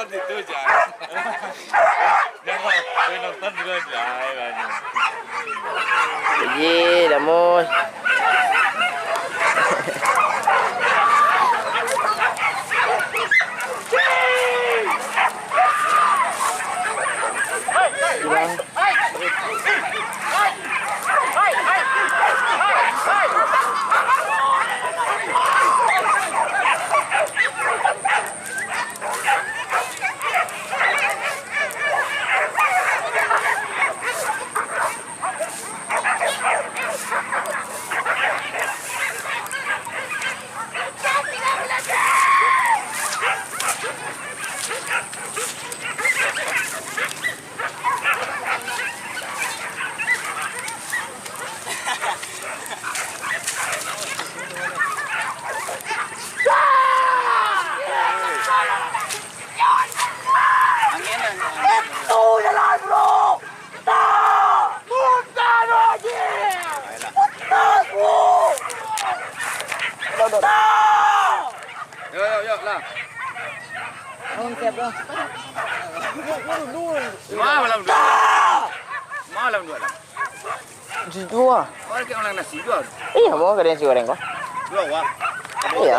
nonton situ jangan. Jangan nonton juga jangan. Iya, damus. Yuk lah. Malam dua lah. Dua. Orang kayak orang nasi dua. Iya, mau ke nasi goreng kok. Dua wah. Iya.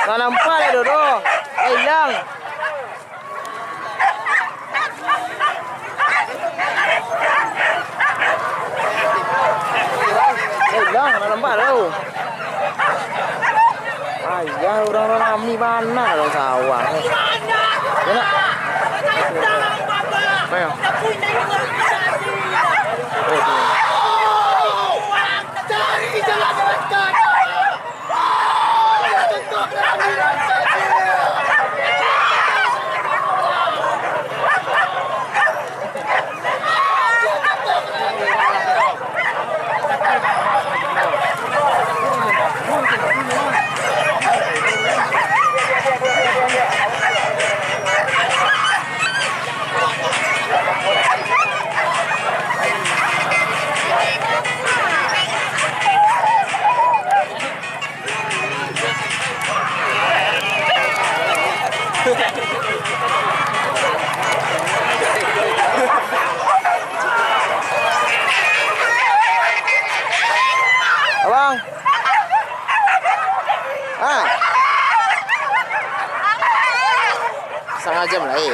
Nggak nampak ya Dodo, hilang. Hilang, nggak nampak tau. Ayah orang-orang kami mana lo sawah. Enak. Ayo. Abang. Ah. Setengah jam lah, deh.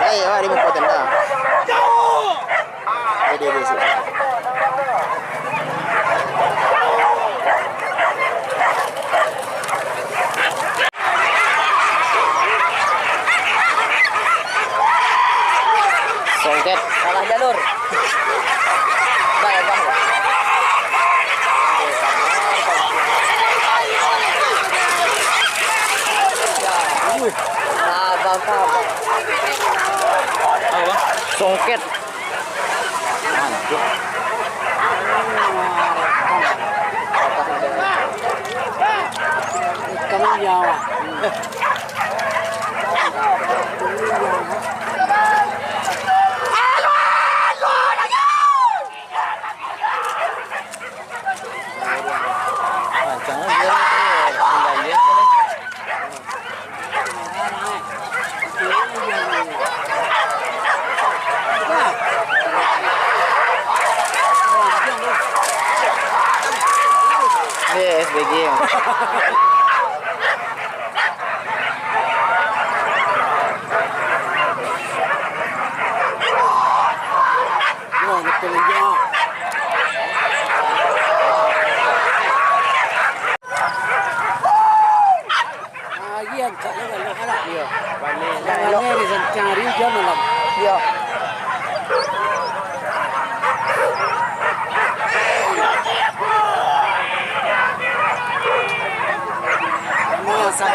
Wah, di muka tenda. Deh. Songket, salah jalur. apa? Apa? Songket. Ikan Jawa. Jangan bilang penggalian kan. SBG. Wah, betul aja. Lagi yang tak ada kalau Iya, balik. jangan ni cari jam malam. Iya. Masak.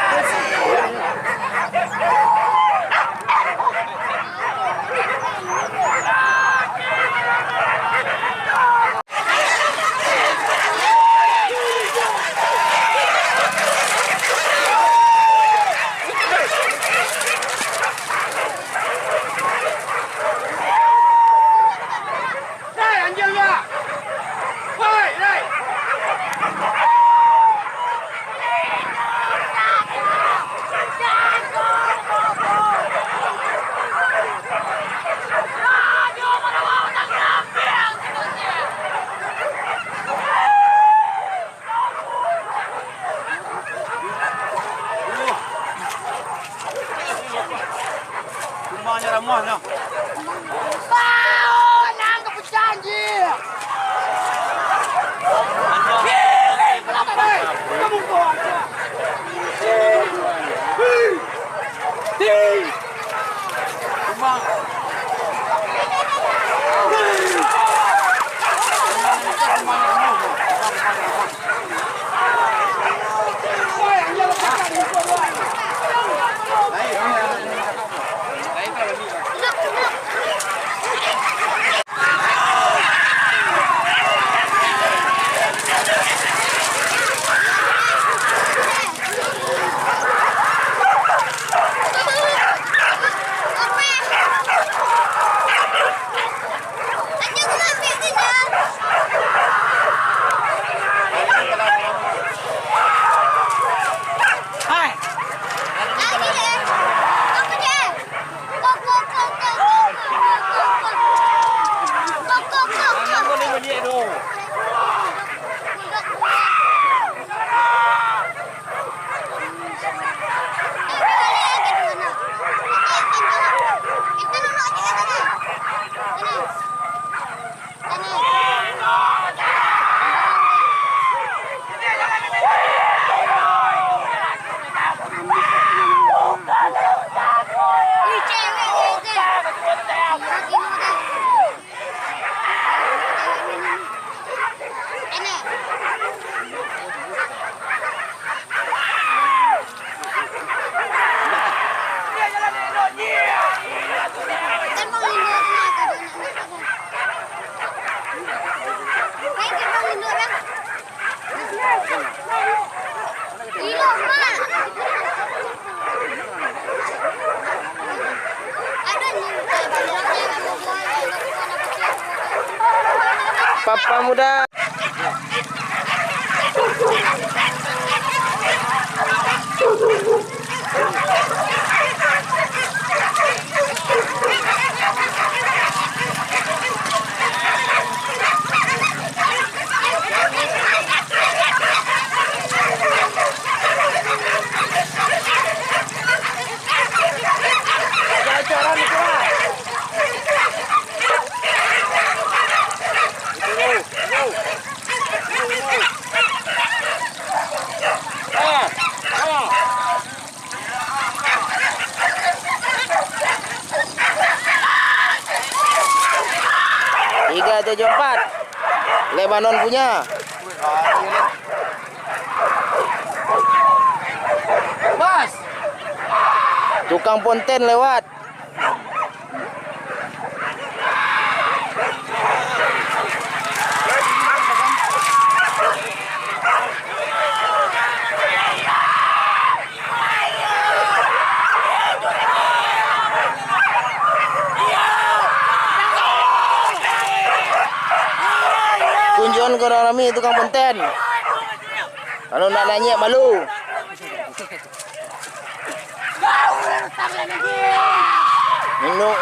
Rumahnya ramahnya. Nangkap berjanji. Kamu buat. Papa muda. Tiga, tujuh, empat. Lebanon punya. Bas. Tukang ponten lewat. Kunjungan ke orang Rami tukang ponten. Kalau nak nanya malu.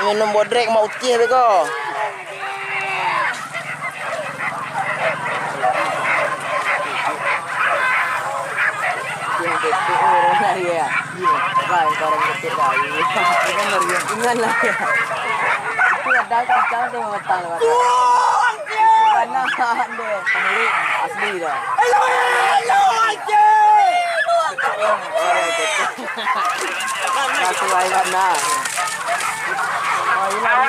Minum bodrek mau utih beko. Yang ketik orang lagi ya. Baik orang ketik lagi. Ingat lah ya. Itu ada kencang tu matang lewat. Mana deh, pemilik asli dah. Hello aja. Satu ayat nah. Oh hilang.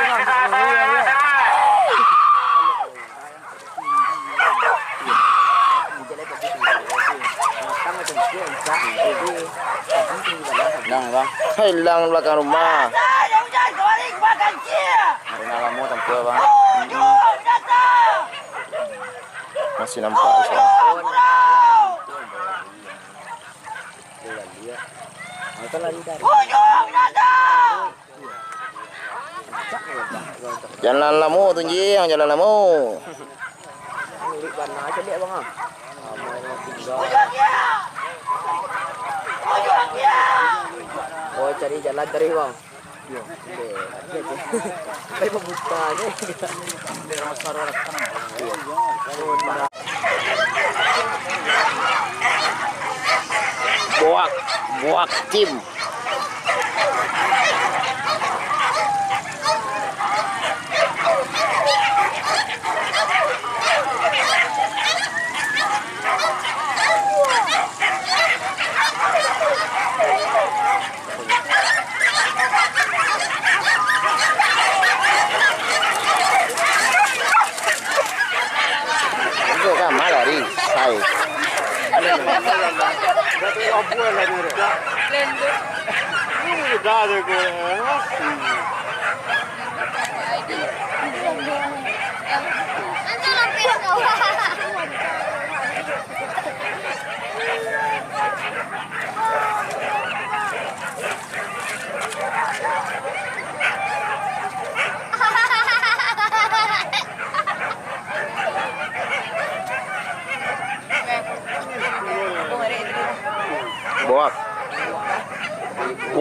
Hilang belakang rumah. Marina kamu tampil bang. Masih nampak bisa. Jalan lamu tu yang jalan lamu. Milik mana aja dia bang? Oh cari jalan dari bang. Kayak buta aja. Buak tim. Itu kan malari, saya.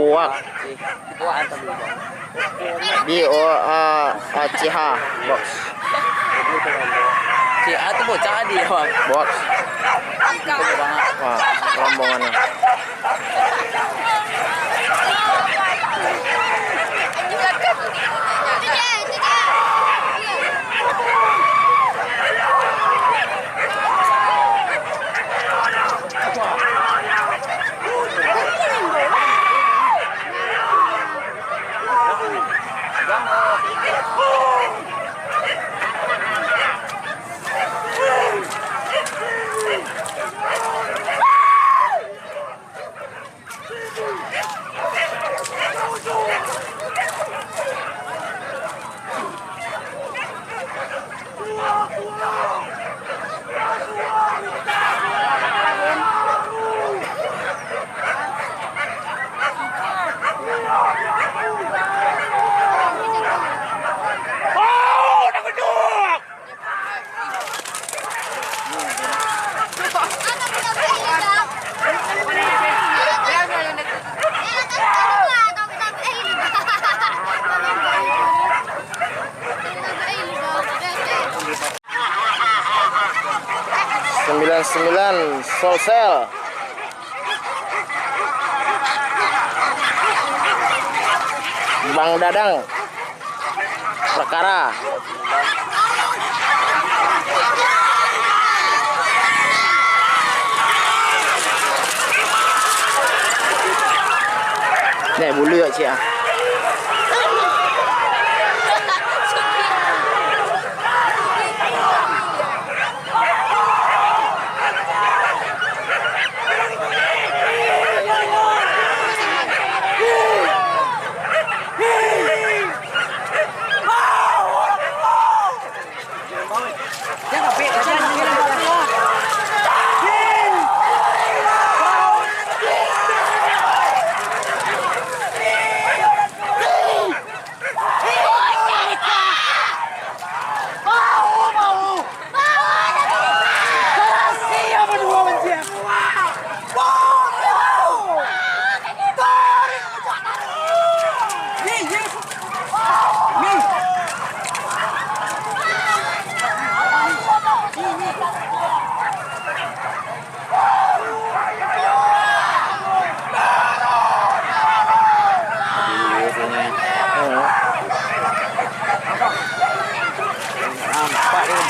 Buak. CH box. CH tu bocah dia bang. Box. Wah, rombongannya. Sembilan Solsel. Bang Dadang. Perkara. Nih bulu ya Cik. Jangan kapit, jangan. Nampak dia.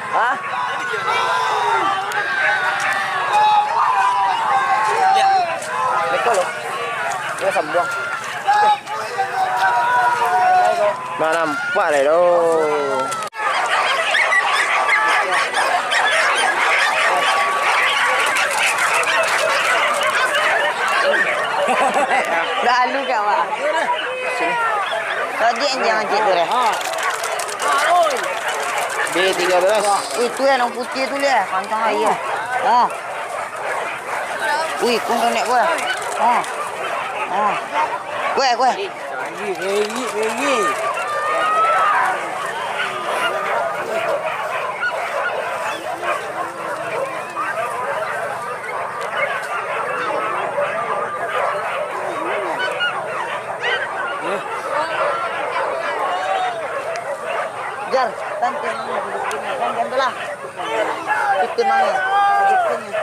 Hah? Lekol loh. Dia sambung. Mana nampak deh doh. Lalu kak Pak. Tadi yang cik tu deh. B13. Itu yang putih tu dia, kantong air. Ha. Ui, kung nek gua. Ha. Ha. Gua. Regi. Jar, tante mana duduk sini? Kan gandalah. Itu mana? Duduk sini.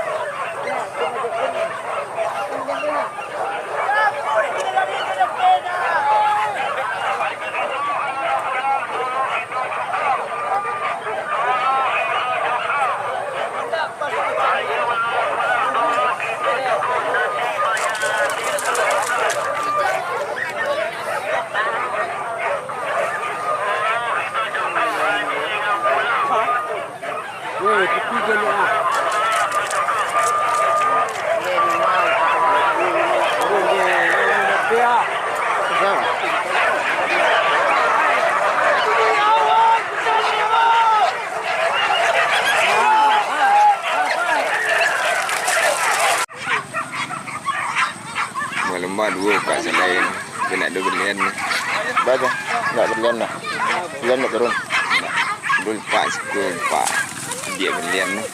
Lembah dua kat lain. Dia nak ada berlian ni. Baca. Enggak berlian dah. Berlian nak turun. Dul pak sekul pak. Dia berlian ni.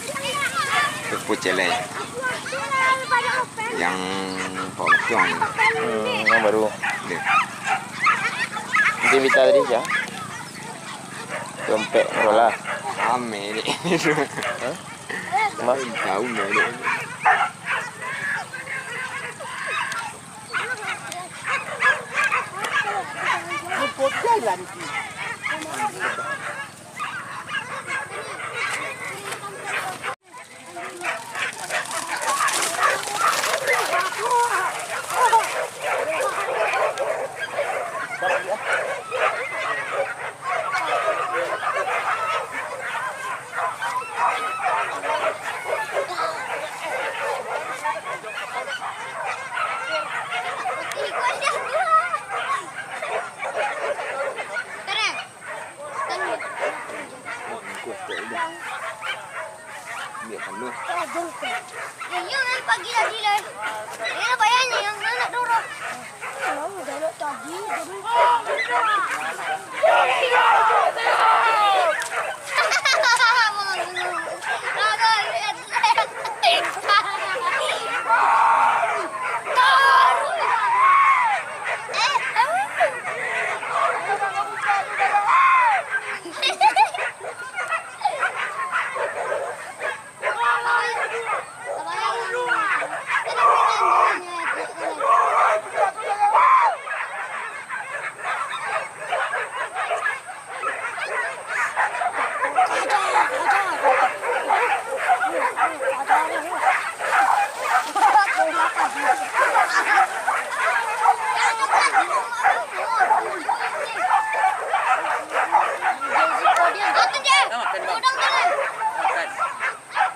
Tepu celai. Yang Pak Betung. Yang baru. Dia. Dia minta tadi ya. Dompet rola. Rame ni. Hah? Mak Tahu dah dia. Dia penuh. Yang pagi tadi lah. Ini bayarnya yang nak dorong. Oh, dah tadi.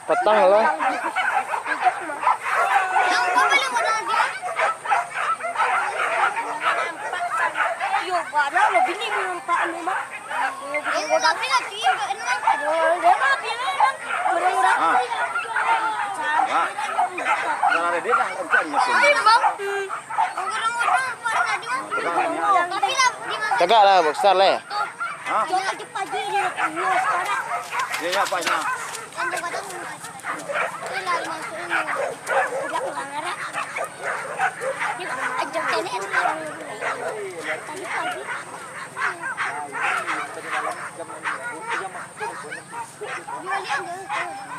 Petang lah. Yang kau beli modal dia. Yo, ada lo bini belum tak anu mah. Ini tapi nanti enggak enak. Dia mah bini kan murah-murah. Ya. Jangan ada dia lah kerjanya pun. Ini bang. Orang-orang pada tadi mah. Tapi lah di mana? Cakap lah besar lah. Hah? Jangan cepat dia punya sekarang. Ya ya apanya? Yang jaga tahu. Ini lah masuk ini. Udah pelanggaran. Dia ajak nenek sekarang. Tadi pagi. Jual dia enggak.